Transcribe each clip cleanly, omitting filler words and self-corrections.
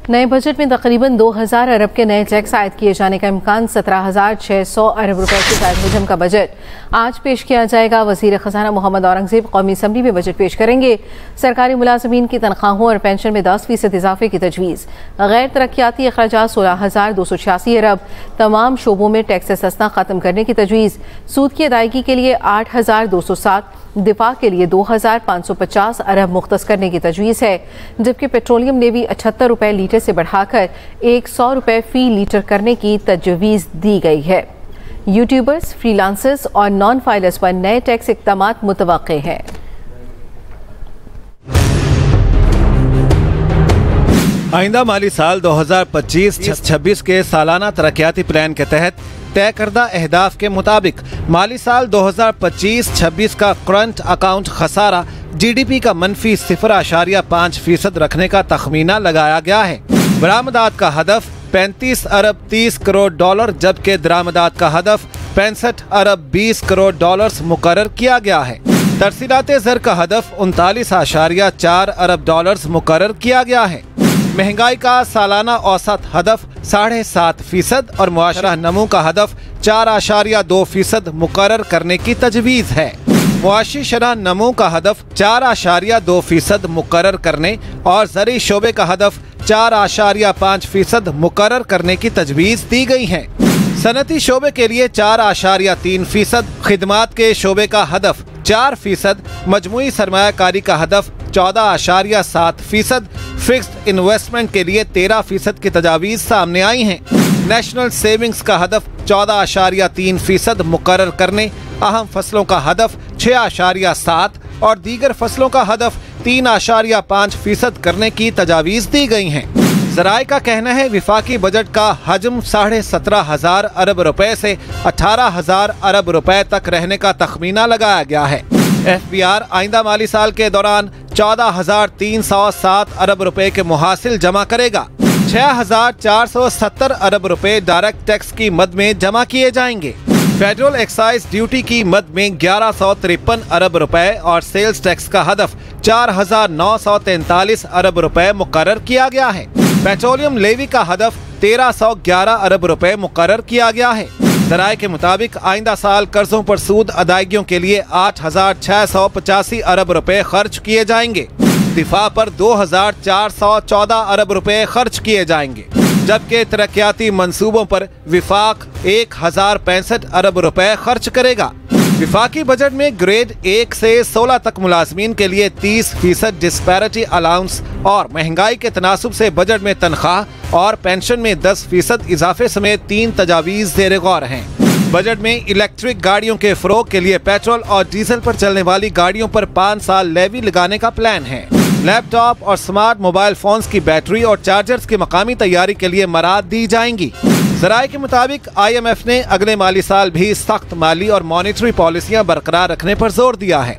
नए बजट में तकरीबन 2000 अरब के नए टैक्स आयद किए जाने का इम्कान। 17,600 अरब रुपए के कायद हजम का बजट आज पेश किया जाएगा। वजीर खजाना मोहम्मद औरंगजेब कौमी असम्बली में बजट पेश करेंगे। सरकारी मुलाजमीन की तनख्वाहों और पेंशन में 10% इजाफे की तजवीज़। गैर तरक्याती अखराजात 16,286 अरब। तमाम शोबों में टैक्स सस्ता खत्म करने की तजवीज़। सूद की अदायगी के लिए 8,207, दिफा के लिए 2,550 अरब मुख्तस करने की तजवीज़ है। जबकि पेट्रोलियम ने भी 78 रुपए लीटर से बढ़ाकर 100 रुपए फी लीटर करने की तजवीज़ दी गई है। यूट्यूबर्स, फ्रीलांसर्स और नॉन फाइलर्स पर नए टैक्स इक़दामात मुतवक्के हैं। आइंदा माली साल 2025-26 के सालाना तरक्याती प्लान के तहत तय करदा अहदाफ के मुताबिक माली साल 2025-26 का करंट अकाउंट खसारा GDP का मनफी 0.5% रखने का तखमीना लगाया गया है। बरामदात का हदफ 35 अरब 30 करोड़ डॉलर जबकि दरामदात का हदफ 65 अरब 20 करोड़ डॉलर मुकर्रर किया गया है। तरसीलात ज़र का हदफ 39.4 अरब डॉलर मुकर्रर किया गया है। महंगाई का सालाना औसत हदफ 7.5% और मुआशरा नमू का हदफ 4.2% मुकर्रर करने की तजवीज़ है। मुआशी शरह नमू का हदफ 4.2% मुकर्रर करने और ज़री शोबे का हदफ 4.5% मुकर्रर करने की तजवीज़ दी गई है। सनती शोबे के लिए 4.3%, खिदमात के शोबे का हदफ 4%, मजमुई सरमायाकारी का हदफ 14.7%, फिक्स्ड इन्वेस्टमेंट के लिए 13% की तजावीज़ सामने आई हैं। नेशनल सेविंग्स का हदफ 14.3% मुकर्रर करने, अहम फसलों का हदफ 6.7% और दीगर फसलों का हदफ 3.5% करने की तजावीज़ दी गई हैं। ज़राए का कहना है विफाकी बजट का हजम 17,500 अरब रुपए से 18,000 अरब रुपए तक रहने का तखमीना लगाया गया है। FBR आइंदा माली साल के दौरान 14,307 अरब रुपए के मुहासिल जमा करेगा। 6,470 अरब रुपए डायरेक्ट टैक्स की मद में जमा किए जाएंगे। फेडरल एक्साइज ड्यूटी की मद में 1153 अरब रुपए और सेल्स टैक्स का हदफ 4,943 अरब रुपए मुकर्रर किया गया है। पेट्रोलियम लेवी का हदफ 1,311 अरब रुपए मुकर्रर किया गया है। ज़राए के मुताबिक आइंदा साल कर्जों पर सूद अदायगियों के लिए 8,685 अरब रुपए खर्च किए जाएंगे। दिफा पर 2,414 अरब रुपए खर्च किए जाएंगे, जबकि तरक्याती मंसूबों पर विफाक 1,065 अरब रुपए खर्च करेगा। विफाकी बजट में ग्रेड 1 से 16 तक मुलाजमीन के लिए 30% डिस्पैरिटी अलाउंस और महंगाई के तनासुब से बजट में तनख्वाह और पेंशन में 10% इजाफे समेत 3 तजावीज़ ज़ेर गौर हैं। बजट में इलेक्ट्रिक गाड़ियों के फरोग के लिए पेट्रोल और डीजल पर चलने वाली गाड़ियों पर 5 साल लेवी लगाने का प्लान है। लैपटॉप और स्मार्ट मोबाइल फोन्स की बैटरी और चार्जर्स की मकामी तैयारी के लिए मराद दी जाएंगी। ज़राए के मुताबिक IMF ने अगले माली साल भी सख्त माली और मॉनिटरी पॉलिसियां बरकरार रखने पर जोर दिया है।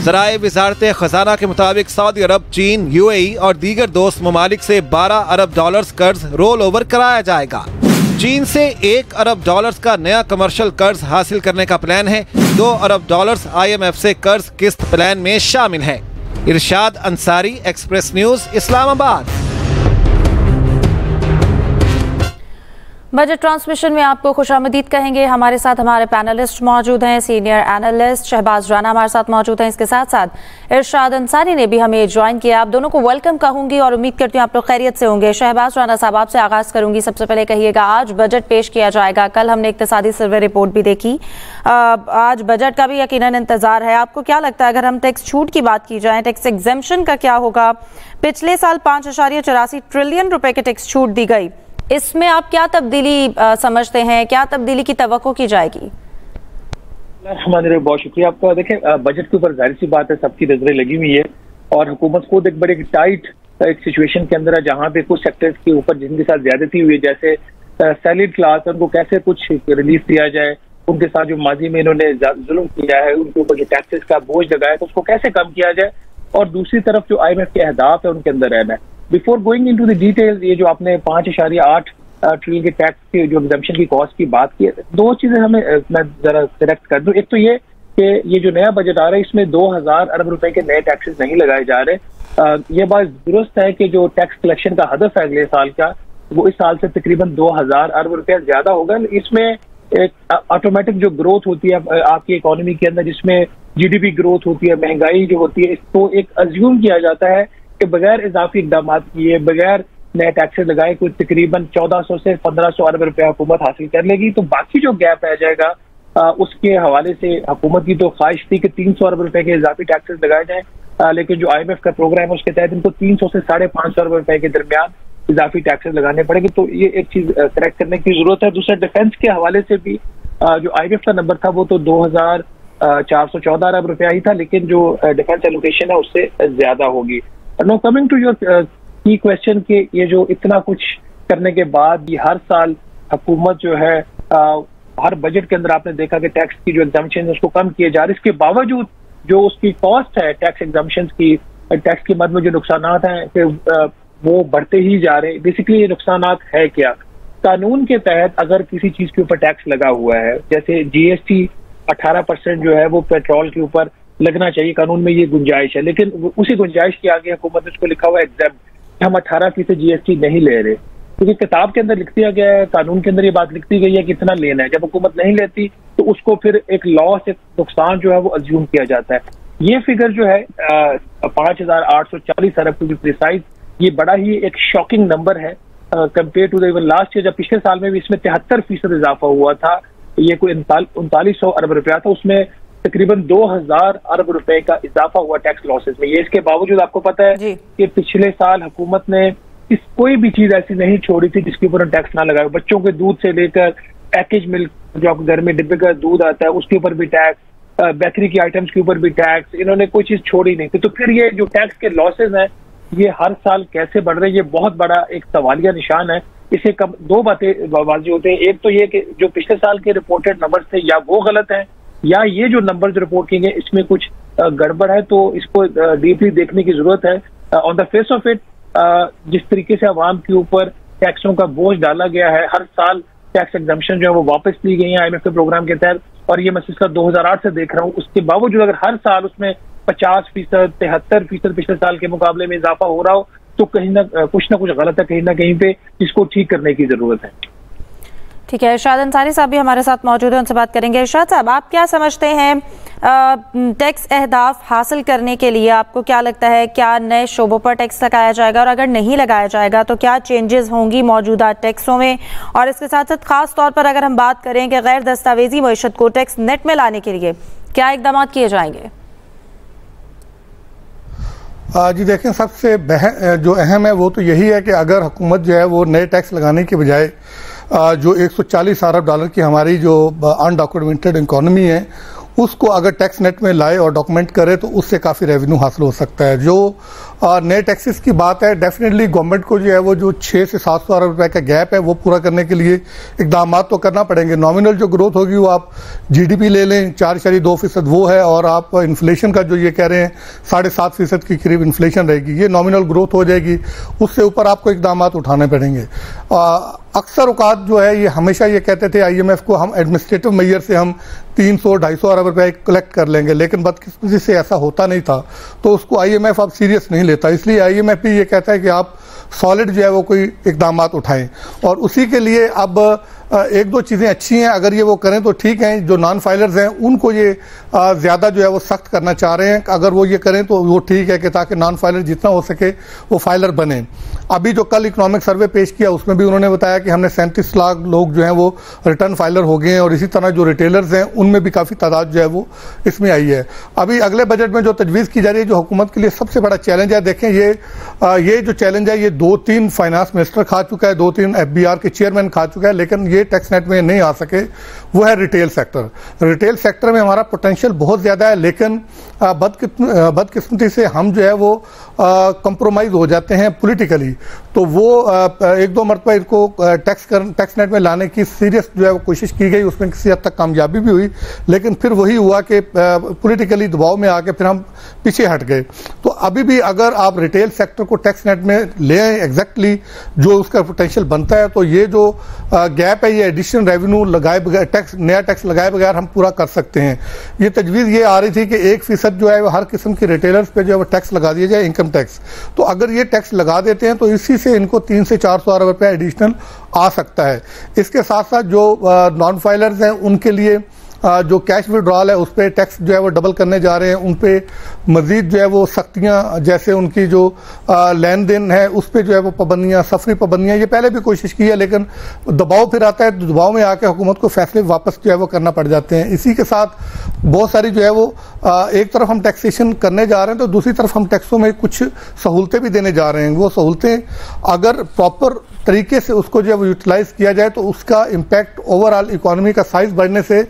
ज़राए वज़ारत खजाना के मुताबिक सऊदी अरब, चीन, UAE और दीगर दोस्त ममालिक से 12 अरब डॉलर्स कर्ज रोल ओवर कराया जाएगा। चीन से 1 अरब डॉलर्स का नया कमर्शियल कर्ज हासिल करने का प्लान है। 2 अरब डॉलर्स IMF से कर्ज किस्त प्लान में शामिल है। Irshad Ansari, Express News, Islamabad. Budget transmission में आपको खुशामदीद कहेंगे। हमारे साथ हमारे पैनलिस्ट मौजूद हैं। सीनियर एनालिस्ट शहबाज राना हमारे साथ मौजूद हैं। इसके साथ साथ इरशाद अंसारी ने भी हमें ज्वाइन किया। आप दोनों को वेलकम कहूंगी और उम्मीद करती हूँ आप लोग खैरियत से होंगे। शहबाज राना साहब, आपसे आगाज करूंगी। सबसे पहले कहिएगा, आज बजट पेश किया जाएगा। कल हमने इक्तिसादी सर्वे रिपोर्ट भी देखी। आज बजट का भी यकीनन इंतजार है। आपको क्या लगता है, अगर हम टैक्स छूट की बात की जाए, टैक्स एग्जेम्पशन का क्या होगा? पिछले साल 5.84 ट्रिलियन रुपए की टैक्स छूट दी गई। इसमें आप क्या तब्दीली समझते हैं, क्या तब्दीली की तवक्को की जाएगी? बहुत शुक्रिया आपका। देखें, बजट के ऊपर जाहिर सी बात है सबकी नजरें लगी हुई है और हुकूमत खुद एक बड़े टाइट एक सिचुएशन के अंदर है, जहाँ पे कुछ सेक्टर्स के ऊपर जिनके साथ ज्यादती हुई है, जैसे सैलरीड क्लास, उनको कैसे कुछ रिलीफ दिया जाए, उनके साथ जो माजी में इन्होंने जुल्म किया है, उनके ऊपर जो टैक्सेस का बोझ लगाया तो उसको कैसे कम किया जाए, और दूसरी तरफ जो IMF के अहदाफ है उनके अंदर रहना है। Before going into the details, ये जो आपने 5.8 ट्रिलियन के टैक्स के जो एग्जम्पशन की कॉस्ट की बात की है, 2 चीजें हमें मैं जरा करेक्ट कर दूं। एक तो ये कि ये जो नया बजट आ रहा है इसमें 2,000 अरब रुपए के नए टैक्सेस नहीं लगाए जा रहे, ये बात दुरुस्त है कि जो टैक्स कलेक्शन का हदफ है अगले साल का, वो इस साल से तकरीबन 2000 अरब रुपया ज्यादा होगा। इसमें एक ऑटोमेटिक जो ग्रोथ होती है आपकी इकोनॉमी के अंदर, जिसमें जीडीपी ग्रोथ होती है, महंगाई जो होती है, इसको एक अज्यूम किया जाता है कि बगैर इजाफी इकदाम किए, बगैर नए टैक्सेस लगाए, कुछ तकरीबन 1400 से 1500 अरब रुपया हुकूमत हासिल कर लेगी। तो बाकी जो गैप रह जाएगा उसके हवाले से हुकूमत की तो ख्वाहिश थी कि 300 अरब रुपए के इजाफी टैक्सेस लगाए जाएं, लेकिन जो IMF का प्रोग्राम है उसके तहत इनको 300 से 550 अरब रुपए के दरमियान इजाफी टैक्सेस लगाने पड़ेंगे। तो ये एक चीज करेक्ट करने की जरूरत है। दूसरा, डिफेंस के हवाले से भी जो IMF का नंबर था वो तो 2414 अरब रुपया ही था, लेकिन जो डिफेंस एलोकेशन है उससे ज्यादा होगी। नो कमिंग टू योर की क्वेश्चन के ये जो इतना कुछ करने के बाद भी हर साल हुकूमत जो है हर बजट के अंदर आपने देखा कि टैक्स की जो एग्जाम्पशन है उसको कम किए जा रहे, इसके बावजूद जो उसकी कॉस्ट है टैक्स एग्जाम्पशन की, टैक्स की मद में जो नुकसान हैं कि वो बढ़ते ही जा रहे हैं। बेसिकली ये नुकसान है क्या? कानून के तहत अगर किसी चीज के ऊपर टैक्स लगा हुआ है, जैसे GST 18% जो है वो पेट्रोल के ऊपर लगना चाहिए, कानून में ये गुंजाइश है, लेकिन उसी गुंजाइश के आगे हुकूमत ने उसको लिखा हुआ है एग्जैम्प्ट, हम 18% GST नहीं ले रहे, क्योंकि किताब के अंदर लिख दिया गया है, कानून के अंदर ये बात लिख दी गई है कि इतना लेना है। जब हुकूमत नहीं लेती तो उसको फिर एक लॉस, एक नुकसान जो है वो अज्यूम किया जाता है। ये फिगर जो है 5840 अरब टू बी प्रिसाइज, ये बड़ा ही एक शॉकिंग नंबर है compare to even last year, जब पिछले साल में भी इसमें 73% इजाफा हुआ था। ये कोई 3900 अरब रुपया था, उसमें तकरीबन 2000 अरब रुपए का इजाफा हुआ टैक्स लॉसेस में। ये इसके बावजूद आपको पता है कि पिछले साल हुकूमत ने कोई भी चीज ऐसी नहीं छोड़ी थी जिसके ऊपर टैक्स ना लगाए। बच्चों के दूध से लेकर पैकेज मिल्क, जो आपके घर में डिब्बे का दूध आता है उसके ऊपर भी टैक्स, बेकरी की आइटम्स के ऊपर भी टैक्स, इन्होंने कोई चीज छोड़ी नहीं थी। तो फिर ये जो टैक्स के लॉसेज हैं ये हर साल कैसे बढ़ रहे हैं, ये बहुत बड़ा एक सवालिया निशान है। इसे दो बातें वाज़ेह होते हैं, एक तो ये कि जो पिछले साल के रिपोर्टेड नंबर्स थे या वो गलत हैं, या ये जो नंबर्स रिपोर्ट किए गए इसमें कुछ गड़बड़ है, तो इसको डीपली देखने की जरूरत है। On the face of it, जिस तरीके से अवाम के ऊपर टैक्सों का बोझ डाला गया है, हर साल टैक्स एग्जम्पशन जो है वो वापस ली गई है IMF के प्रोग्राम के तहत, और ये मैं सिलसिला 2008 से देख रहा हूँ। उसके बावजूद अगर हर साल उसमें 50%, 73% पिछले साल के मुकाबले में इजाफा हो रहा हो, तो कहीं ना कुछ गलत है कहीं ना कहीं पे, जिसको ठीक करने की जरूरत है। ठीक है, इरशाद अंसारी साहब भी हमारे साथ मौजूद हैं, उनसे बात करेंगे। इरशाद साहब, आप क्या समझते हैं टैक्स अहदाफ हासिल करने के लिए आपको क्या लगता है, क्या नए शोबों पर टैक्स लगाया जाएगा, और अगर नहीं लगाया जाएगा तो क्या चेंजेस होंगी मौजूदा टैक्सों में? और इसके साथ साथ खास तौर पर अगर हम बात करें कि गैर दस्तावेजी मईशत को टैक्स नेट में लाने के लिए क्या इकदाम किए जाएंगे? जी देखें, सबसे जो अहम है वो तो यही है कि अगर हुकूमत जो है वो नए टैक्स लगाने के बजाय जो 140 अरब डॉलर की हमारी जो अनडॉक्यूमेंटेड इकोनॉमी है उसको अगर टैक्स नेट में लाए और डॉक्यूमेंट करे तो उससे काफ़ी रेवेन्यू हासिल हो सकता है। जो नए टैक्सेस की बात है, डेफिनेटली गवर्नमेंट को जो है वो जो 600 से 700 अरब रुपए का गैप है वो पूरा करने के लिए इकदाम तो करना पड़ेंगे। नॉमिनल जो ग्रोथ होगी वो आप GDP ले लें 4.2% वो है, और आप इन्फ्लेशन का जो ये कह रहे हैं 7.5% की करीब इन्फ्लेशन रहेगी, ये नॉमिनल ग्रोथ हो जाएगी। उससे ऊपर आपको इकदाम उठाने पड़ेंगे। अक्सर औकात जो है ये हमेशा ये कहते थे IMF को, हम एडमिनिस्ट्रेटिव मेजर से हम 300-250 अरब रुपए कलेक्ट कर लेंगे, लेकिन बदकिस्मती से ऐसा होता नहीं था, तो उसको IMF अब सीरियस नहीं लेता। इसलिए IMF भी ये कहता है कि आप सॉलिड जो है वो कोई इकदाम उठाएं, और उसी के लिए अब एक दो चीज़ें अच्छी हैं, अगर ये वो करें तो ठीक है। जो नॉन फाइलर्स हैं उनको ये ज़्यादा जो है वो सख्त करना चाह रहे हैं, अगर वो ये करें तो वो ठीक है कि ताकि नॉन फाइलर जितना हो सके वो फाइलर बने। अभी जो कल इकोनॉमिक सर्वे पेश किया उसमें भी उन्होंने बताया कि हमने 37 लाख लोग जो हैं वो रिटर्न फाइलर हो गए हैं, और इसी तरह जो रिटेलर्स हैं उनमें भी काफ़ी तादाद जो है वो इसमें आई है। अभी अगले बजट में जो तजवीज़ की जा रही है, जो हुकूमत के लिए सबसे बड़ा चैलेंज है, देखें ये जो चैलेंज है ये 2-3 फाइनेंस मिनिस्टर खा चुका है, 2-3 FBR के चेयरमैन खा चुका है, लेकिन ये टैक्स नेट में नहीं आ सके, वो है रिटेल सेक्टर। रिटेल सेक्टर में हमारा पोटेंशियल बहुत ज़्यादा है, लेकिन बदकिस्मती से हम जो है वो कंप्रोमाइज़ हो जाते हैं पॉलिटिकली। तो वो 1-2 मरतबा इनको टैक्स नेट में लाने की सीरियस जो है वो कोशिश की गई, उसमें किसी हद तक कामयाबी भी हुई, लेकिन फिर वही हुआ कि पॉलिटिकली दबाव में आके फिर हम पीछे हट गए। तो अभी भी अगर आप रिटेल सेक्टर को टैक्स नेट में ले आए एग्जैक्टली जो उसका पोटेंशियल बनता है, तो ये जो गैप है ये एडिशनल रेवेन्यू लगाए बगैर, नया टैक्स लगाए बगैर हम पूरा कर सकते हैं। ये तजवीज़ ये आ रही थी कि 1% जो है वो हर किस्म के रिटेलर्स पे जो है वो टैक्स लगा दिया जाए, इनकम इनकम टैक्स। तो अगर ये टैक्स लगा देते हैं तो इसी से इनको 300 से 400 अरब रुपए एडिशनल आ सकता है। इसके साथ साथ जो नॉन फाइलर्स हैं उनके लिए जो कैश विड्रॉल है उस पर टैक्स जो है वो डबल करने जा रहे हैं। उन पे मजीद जो है वो सख्तियां, जैसे उनकी जो लेन देन है उस पर जो है वो पाबंदियां, सफरी पाबंदियां, ये पहले भी कोशिश की है लेकिन दबाव फिर आता है, दबाव में आके हुकूमत को फैसले वापस जो है वो करना पड़ जाते हैं। इसी के साथ बहुत सारी जो है वो एक तरफ हम टैक्सेशन करने जा रहे हैं तो दूसरी तरफ हम टैक्सों में कुछ सहूलतें भी देने जा रहे हैं। वो सहूलतें अगर प्रॉपर तरीके से उसको जो है वो यूटिलाइज किया जाए तो उसका इम्पैक्ट ओवरऑल इकोनॉमी का साइज बढ़ने से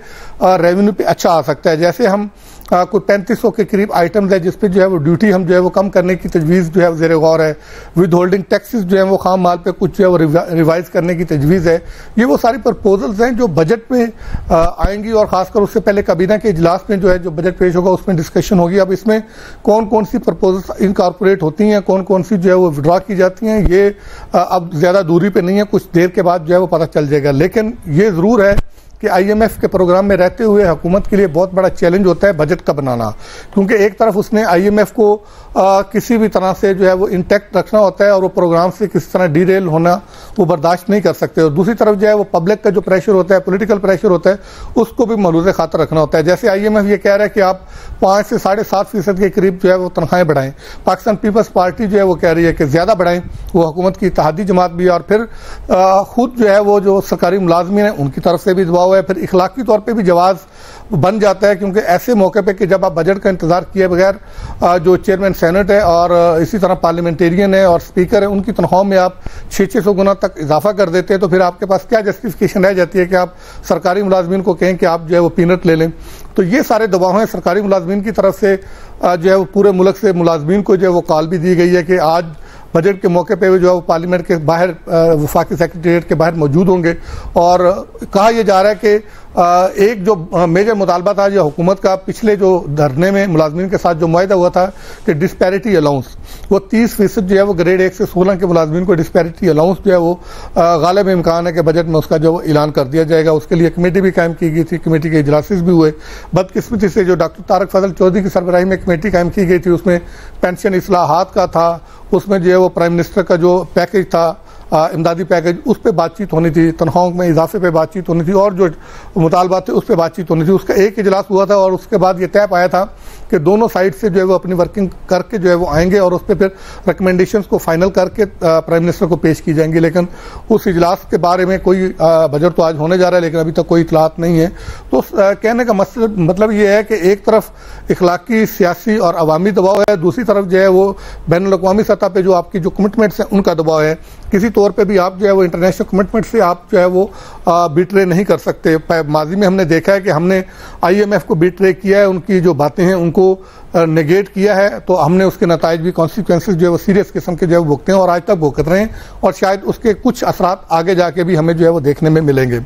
रेवेन्यू पे अच्छा आ सकता है। जैसे हम कोई 3500 के करीब आइटम्स है जिस पे जो है वो ड्यूटी हम जो है वो कम करने की तजवीज़ जो है ज़ेर गौर है। विद होल्डिंग टैक्सेस जो है वो खाम माल पे कुछ जो है वो रिवाइज करने की तजवीज़ है। ये वो सारी प्रपोजल्स हैं जो बजट में आएंगी और खासकर उससे पहले काबीना के इजलास में जो है जो बजट पेश होगा उसमें डिस्कशन होगी। अब इसमें कौन कौन सी प्रपोजल्स इनकॉर्पोरेट होती हैं, कौन कौन सी जो है वो विड्रॉ की जाती हैं, ये अब ज़्यादा दूरी पर नहीं है, कुछ देर के बाद जो है वो पता चल जाएगा। लेकिन ये ज़रूर है कि IMF के प्रोग्राम में रहते हुए हुकूमत के लिए बहुत बड़ा चैलेंज होता है बजट का बनाना, क्योंकि एक तरफ उसने IMF को किसी भी तरह से जो है वो इंटैक्ट रखना होता है और वो प्रोग्राम से किसी तरह डीरेल होना वो बर्दाश्त नहीं कर सकते, और दूसरी तरफ जो है वो पब्लिक का जो प्रेशर होता है, पॉलिटिकल प्रेशर होता है, उसको भी मलूज़ खातर रखना होता है। जैसे IMF ये कह रहा है कि आप 5 से 7.5% के करीब जो है वो तनख्वाहें बढ़ाएं, पाकिस्तान पीपल्स पार्टी जो है वो कह रही है कि ज़्यादा बढ़ाएं, वो हुकूमत की इत्तेहादी जमात भी, और फिर खुद जो है वो जो सरकारी मुलाजमीन हैं उनकी तरफ से भी दबाव है। फिर इखलाकी तौर पे भी जवाब बन जाता है, क्योंकि ऐसे मौके पे कि जब आप बजट का इंतजार किए बगैर जो चेयरमैन सेनेट है और इसी तरह पार्लियामेंटेरियन है और स्पीकर है उनकी तनख्वाह में आप 600 गुना तक इजाफा कर देते हैं, तो फिर आपके पास क्या जस्टिफिकेशन रह जाती है कि आप सरकारी मुलाजमीन को कहें कि आप जो है वो पीनट ले लें। तो ये सारे दबाव हैं सरकारी मुलाजमीन की तरफ से, जो है वो पूरे मुल्क से मुलाजमीन को जो है वो कॉल भी दी गई है कि आज बजट के मौके पे जो है वो पार्लियामेंट के बाहर वफाकी सेक्रेटेरिएट के बाहर मौजूद होंगे। और कहा यह जा रहा है कि एक जो मेजर मुतालबा था जो हुकूमत का पिछले जो धरने में मुलाजमीन के साथ जो मुआहदा हुआ था कि डिस्पैरिटी अलाउंस, वो 30% जो है वो ग्रेड 1 से 16 के मुलाजमीन को डिस्पैरिटी अलाउंस जो है वो गालिब इम्कान है कि बजट में उसका जो ऐलान कर दिया जाएगा। उसके लिए कमेटी भी कायम की गई थी, कमेटी के इजलासेस भी हुए। बदकिस्मती से जो डॉक्टर तारक फजल चौधरी की सरबराही में कमेटी कायम की गई थी उसमें पेंशन इस्लाहात का था, उसमें जो है वो प्राइम मिनिस्टर का जो पैकेज था इमदादी पैकेज उस पर बातचीत होनी थी, तनख्वाहों में इजाफे पे बातचीत होनी थी और जो मुतालबात थे उस पर बातचीत होनी थी। उसका एक इजलास हुआ था और उसके बाद ये तय पाया था कि दोनों साइड से जो है वो अपनी वर्किंग करके जो है वो आएंगे और उस पर फिर रिकमेंडेशंस को फाइनल करके प्राइम मिनिस्टर को पेश की जाएंगी। लेकिन उस इजलास के बारे में कोई बजट तो आज होने जा रहा है लेकिन अभी तक कोई इतलात नहीं है। तो कहने का मतलब ये है कि एक तरफ इखलाकी, सियासी और अवामी दबाव है, दूसरी तरफ जो है वो बैनुल अक़वामी सतह पर जो आपकी जो कमिटमेंट्स हैं उनका दबाव है। किसी तौर पे भी आप जो है वो इंटरनेशनल कमिटमेंट से आप जो है वो बीट्रे नहीं कर सकते। माजी में हमने देखा है कि हमने IMF को बीट्रे किया है, उनकी जो बातें हैं उनको नेगेट किया है, तो हमने उसके नताइज भी कॉन्सिक्वेंसेस जो है वो सीरियस किस्म के जो है वो भुगते हैं और आज तक भुगत रहे हैं और शायद उसके कुछ असरात आगे जाके भी हमें जो है वो देखने में मिलेंगे।